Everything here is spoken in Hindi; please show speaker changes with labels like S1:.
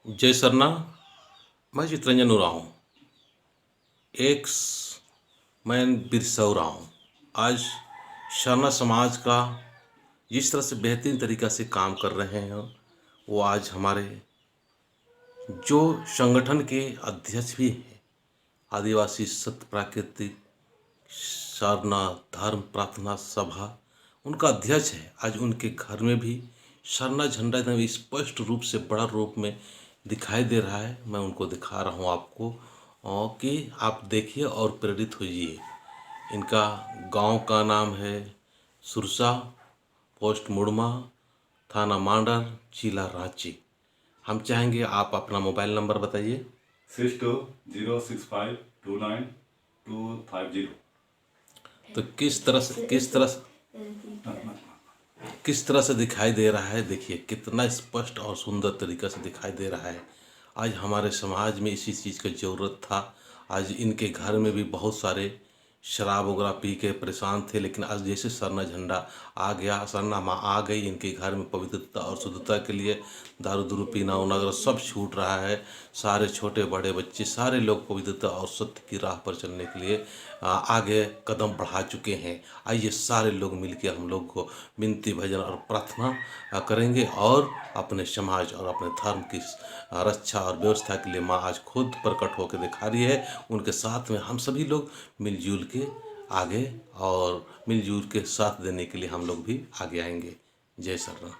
S1: जय सरना। मैं चितरंजन उरांव, एक्स मैन बिरसा उरांव। आज सरना समाज का जिस तरह से बेहतरीन तरीक़ा से काम कर रहे हैं, वो आज हमारे जो संगठन के अध्यक्ष भी हैं, आदिवासी सत्य प्राकृतिक सरना धर्म प्रार्थना सभा, उनका अध्यक्ष है। आज उनके घर में भी सरना झंडा एकदम स्पष्ट रूप से बड़ा रूप में दिखाई दे रहा है। मैं उनको दिखा रहा हूँ आपको, और कि आप देखिए और प्रेरित होइए। इनका गांव का नाम है सुरसा, पोस्ट मुड़मा, थाना मांडर, जिला रांची। हम चाहेंगे आप अपना मोबाइल नंबर बताइए।
S2: 6206529250।
S1: तो किस तरह से दिखाई दे रहा है, देखिए कितना स्पष्ट और सुंदर तरीक़ा से दिखाई दे रहा है। आज हमारे समाज में इसी चीज़ की ज़रूरत था। आज इनके घर में भी बहुत सारे शराब वगैरह पी के परेशान थे, लेकिन आज जैसे सरना झंडा आ गया, सरना माँ आ गई इनके घर में, पवित्रता और शुद्धता के लिए दारू दूरू पीना उना वगैरह सब छूट रहा है। सारे छोटे बड़े बच्चे सारे लोग पवित्रता और सत्य की राह पर चलने के लिए आगे कदम बढ़ा चुके हैं। आइए सारे लोग मिलकर हम लोग को विनती भजन और प्रार्थना करेंगे और अपने समाज और अपने धर्म की रक्षा और व्यवस्था के लिए माँ आज खुद प्रकट होकर दिखा रही है। उनके साथ में हम सभी लोग मिलजुल के आगे और मिलजुल के साथ देने के लिए हम लोग भी आगे आएंगे। जय श्री राम।